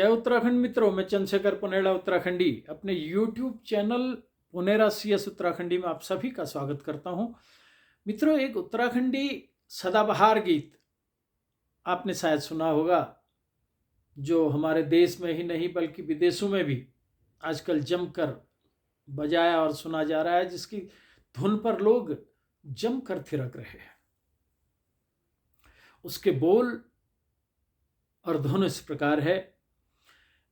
जय उत्तराखंड मित्रों, मैं चंद्रशेखर पुनेरा उत्तराखंडी अपने YouTube चैनल पुनेरा CS उत्तराखंडी में आप सभी का स्वागत करता हूं। मित्रों, एक उत्तराखंडी सदाबहार गीत आपने शायद सुना होगा, जो हमारे देश में ही नहीं बल्कि विदेशों में भी आजकल जमकर बजाया और सुना जा रहा है, जिसकी धुन पर लोग जमकर थिरक रहे हैं। उसके बोल और धुन इस प्रकार है।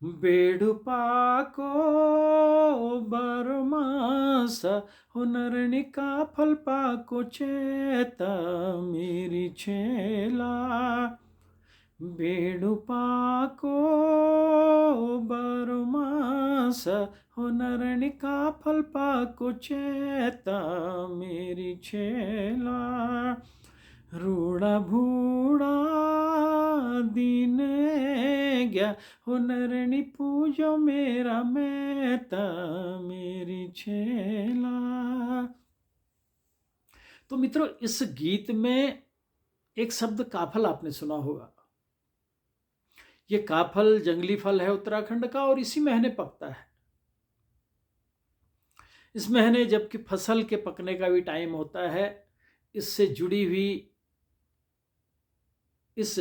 बेडुपाको बरमास हुनरनिका फल पाको चेता मेरी छेला। बेडुपाको बरमास हुनरनिका फल पाको चेता मेरी छेला। रूड़ा भूड़ा दीन गया हुनरनी पूजो मेरा मेता मेरी छेला। तो मित्रों, इस गीत में एक शब्द काफल आपने सुना होगा। ये काफल जंगली फल है उत्तराखंड का और इसी महीने पकता है। इस महीने जबकि फसल के पकने का भी टाइम होता है, इससे जुड़ी हुई इस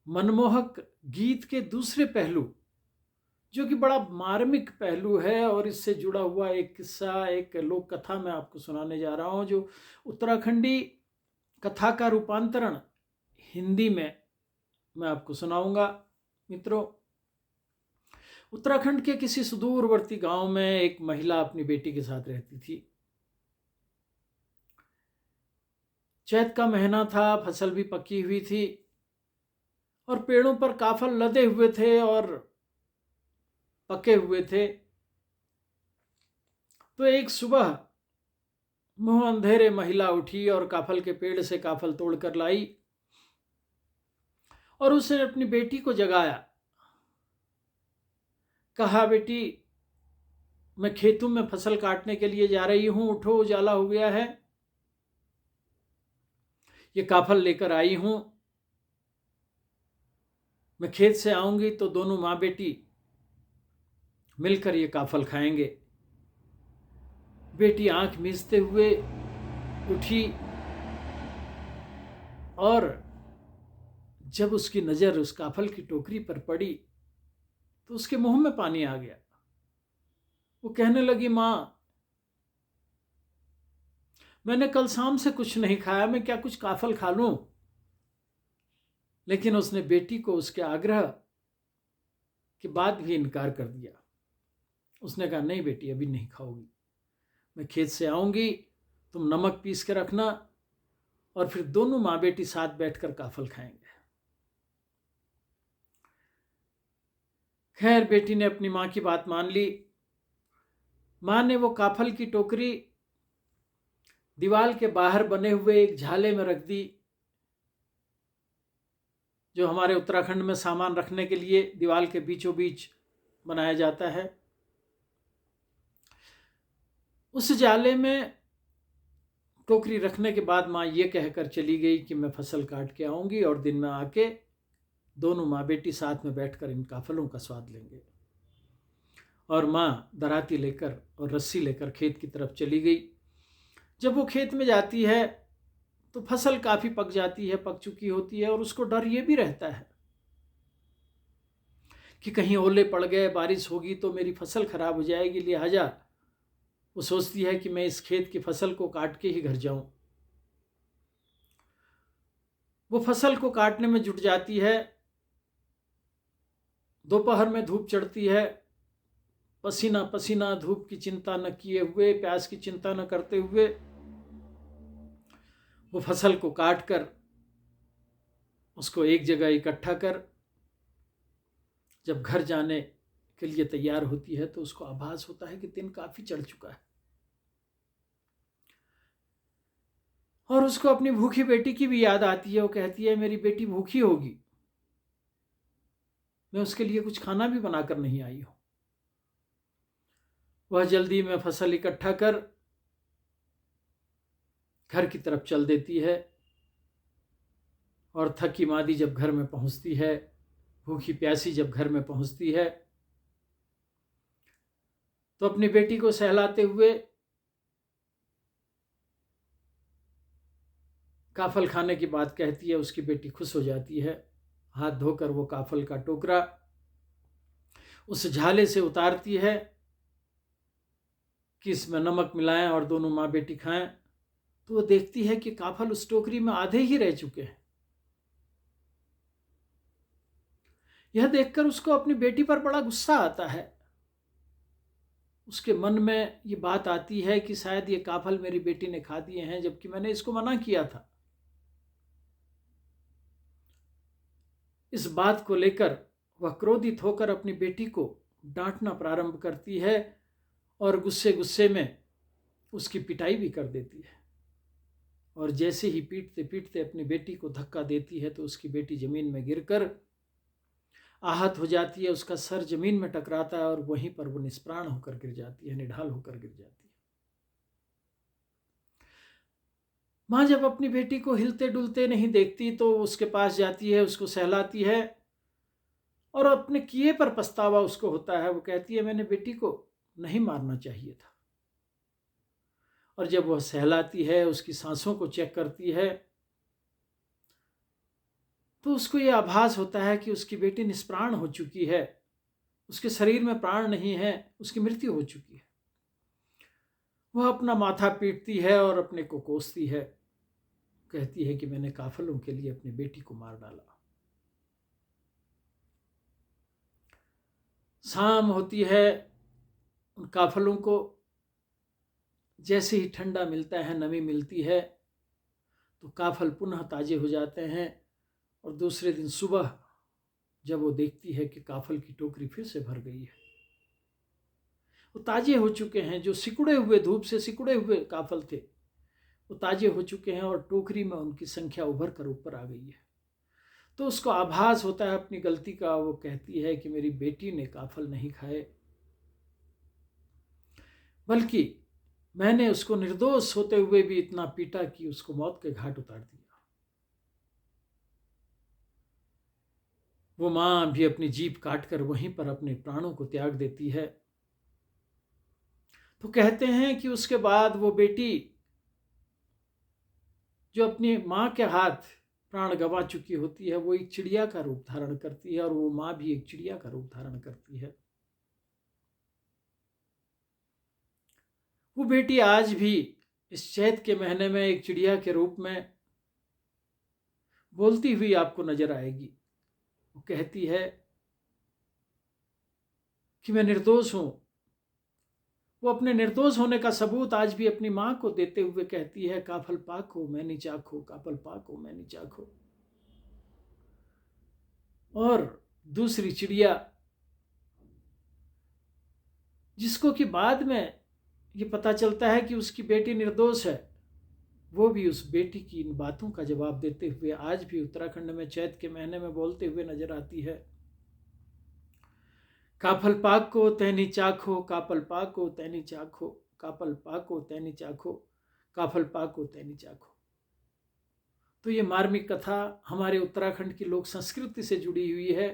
मनमोहक गीत के दूसरे पहलू, जो कि बड़ा मार्मिक पहलू है, और इससे जुड़ा हुआ एक किस्सा, एक लोक कथा मैं आपको सुनाने जा रहा हूं, जो उत्तराखंडी कथा का रूपांतरण हिंदी में मैं आपको सुनाऊंगा। मित्रों, उत्तराखंड के किसी सुदूरवर्ती गांव में एक महिला अपनी बेटी के साथ रहती थी। चैत का महीना था, फसल भी पकी हुई थी और पेड़ों पर काफल लदे हुए थे और पके हुए थे। तो एक सुबह मुंह अंधेरे महिला उठी और काफल के पेड़ से काफल तोड़कर लाई और उसने अपनी बेटी को जगाया। कहा, बेटी, मैं खेतों में फसल काटने के लिए जा रही हूं, उठो, उजाला हो गया है। ये काफल लेकर आई हूं, मैं खेत से आऊंगी तो दोनों माँ बेटी मिलकर ये काफल खाएंगे। बेटी आंख मीचते हुए उठी और जब उसकी नजर उस काफल की टोकरी पर पड़ी तो उसके मुंह में पानी आ गया। वो कहने लगी, माँ, मैंने कल शाम से कुछ नहीं खाया, मैं क्या कुछ काफल खा लूं? लेकिन उसने बेटी को उसके आग्रह के बाद भी इनकार कर दिया। उसने कहा, नहीं बेटी, अभी नहीं खाओगी, मैं खेत से आऊंगी, तुम नमक पीस के रखना और फिर दोनों माँ बेटी साथ बैठकर काफल खाएंगे। खैर, बेटी ने अपनी माँ की बात मान ली। माँ ने वो काफल की टोकरी दीवार के बाहर बने हुए एक झाले में रख दी, जो हमारे उत्तराखंड में सामान रखने के लिए दीवार के बीचों बीच बनाया जाता है। उस जाले में टोकरी रखने के बाद माँ ये कहकर चली गई कि मैं फसल काट के आऊंगी और दिन में आके दोनों माँ बेटी साथ में बैठकर इन काफलों का स्वाद लेंगे। और माँ दराती लेकर और रस्सी लेकर खेत की तरफ चली गई। जब वो खेत में जाती है तो फसल काफी पक जाती है, पक चुकी होती है, और उसको डर ये भी रहता है कि कहीं ओले पड़ गए, बारिश होगी तो मेरी फसल खराब हो जाएगी। लिहाजा वो सोचती है कि मैं इस खेत की फसल को काट के ही घर जाऊं। वो फसल को काटने में जुट जाती है। दोपहर में धूप चढ़ती है। पसीना पसीना, धूप की चिंता न किए हुए, प्यास की चिंता न करते हुए वो फसल को काट कर उसको एक जगह इकट्ठा कर जब घर जाने के लिए तैयार होती है तो उसको आभास होता है कि दिन काफी चढ़ चुका है। और उसको अपनी भूखी बेटी की भी याद आती है। वो कहती है, मेरी बेटी भूखी होगी, मैं उसके लिए कुछ खाना भी बनाकर नहीं आई हूं। वह जल्दी में फसल इकट्ठा कर घर की तरफ चल देती है और थकी मादी जब घर में पहुंचती है, भूखी प्यासी जब घर में पहुंचती है तो अपनी बेटी को सहलाते हुए काफल खाने की बात कहती है। उसकी बेटी खुश हो जाती है, हाथ धोकर वो काफल का टोकरा उस झाले से उतारती है कि इसमें नमक मिलाएं और दोनों माँ बेटी खाएं। तो वो देखती है कि काफल उस टोकरी में आधे ही रह चुके हैं। यह देखकर उसको अपनी बेटी पर बड़ा गुस्सा आता है। उसके मन में ये बात आती है कि शायद ये काफल मेरी बेटी ने खा दिए हैं, जबकि मैंने इसको मना किया था। इस बात को लेकर वह क्रोधित होकर अपनी बेटी को डांटना प्रारंभ करती है और गुस्से गुस्से में उसकी पिटाई भी कर देती है। और जैसे ही पीटते पीटते अपनी बेटी को धक्का देती है तो उसकी बेटी जमीन में गिरकर आहत हो जाती है। उसका सर जमीन में टकराता है और वहीं पर वो निष्प्राण होकर गिर जाती है, निढाल होकर गिर जाती है। माँ जब अपनी बेटी को हिलते डुलते नहीं देखती तो उसके पास जाती है, उसको सहलाती है और अपने किए पर पछतावा उसको होता है। वो कहती है मैंने बेटी को नहीं मारना चाहिए था। और जब वह सहलाती है, उसकी सांसों को चेक करती है तो उसको ये आभास होता है कि उसकी बेटी निष्प्राण हो चुकी है, उसके शरीर में प्राण नहीं है, उसकी मृत्यु हो चुकी है। वह अपना माथा पीटती है और अपने को कोसती है, कहती है कि मैंने काफलों के लिए अपनी बेटी को मार डाला। शाम होती है, उन काफलों को जैसे ही ठंडा मिलता है, नमी मिलती है, तो काफल पुनः ताजे हो जाते हैं। और दूसरे दिन सुबह जब वो देखती है कि काफल की टोकरी फिर से भर गई है, वो ताजे हो चुके हैं। जो सिकुड़े हुए, धूप से सिकुड़े हुए काफल थे वो ताजे हो चुके हैं और टोकरी में उनकी संख्या उभर कर ऊपर आ गई है। तो उसको आभास होता है अपनी गलती का। वो कहती है कि मेरी बेटी ने काफल नहीं खाए, बल्कि मैंने उसको निर्दोष होते हुए भी इतना पीटा कि उसको मौत के घाट उतार दिया। वो माँ भी अपनी जीभ काटकर वहीं पर अपने प्राणों को त्याग देती है। तो कहते हैं कि उसके बाद वो बेटी जो अपनी माँ के हाथ प्राण गंवा चुकी होती है, वो एक चिड़िया का रूप धारण करती है और वो माँ भी एक चिड़िया का रूप धारण करती है। वो बेटी आज भी इस चैत के महीने में एक चिड़िया के रूप में बोलती हुई आपको नजर आएगी। वो कहती है कि मैं निर्दोष हूं। वो अपने निर्दोष होने का सबूत आज भी अपनी मां को देते हुए कहती है, काफल पाक हो मैनी चाखो, काफल पाक हो मैनी चाखो। और दूसरी चिड़िया जिसको कि बाद में ये पता चलता है कि उसकी बेटी निर्दोष है, वो भी उस बेटी की इन बातों का जवाब देते हुए आज भी उत्तराखंड में चैत के महीने में बोलते हुए नजर आती है, काफल पाक को तैनी चाखो, काफल पाक को तैनी चाखो, काफल पाक को तैनी चाखो, काफल पाक को तैनी चाखो। तो ये मार्मिक कथा हमारे उत्तराखंड की लोक संस्कृति से जुड़ी हुई है,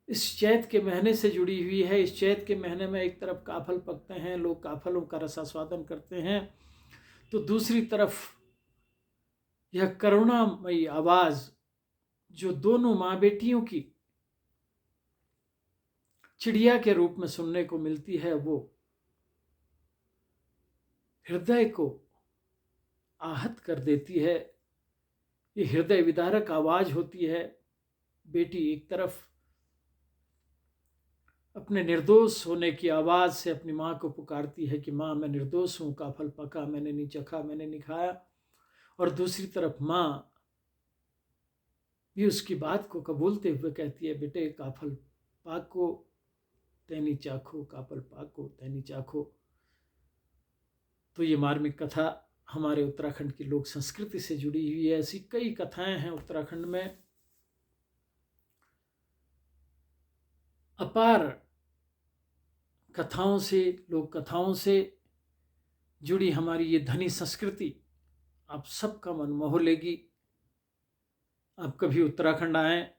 इस चैत के महीने से जुड़ी हुई है। इस चैत के महीने में एक तरफ काफल पकते हैं, लोग काफलों का रसास्वादन करते हैं, तो दूसरी तरफ यह करुणामयी आवाज जो दोनों माँ बेटियों की चिड़िया के रूप में सुनने को मिलती है, वो हृदय को आहत कर देती है। ये हृदय विदारक आवाज होती है। बेटी एक तरफ अपने निर्दोष होने की आवाज से अपनी माँ को पुकारती है कि माँ मैं निर्दोष हूँ, काफल पका मैंने नहीं चखा, मैंने नहीं खाया। और दूसरी तरफ माँ भी उसकी बात को कबूलते हुए कहती है, बेटे काफल पाक को तैनी चाखो, काफल पाक को तैनी चाखो। तो ये मार्मिक कथा हमारे उत्तराखंड की लोक संस्कृति से जुड़ी हुई है। ऐसी कई कथाएं हैं उत्तराखंड में। अपार कथाओं से, लोक कथाओं से जुड़ी हमारी ये धनी संस्कृति आप सबका मन मोह लेगी। आप कभी उत्तराखंड आएं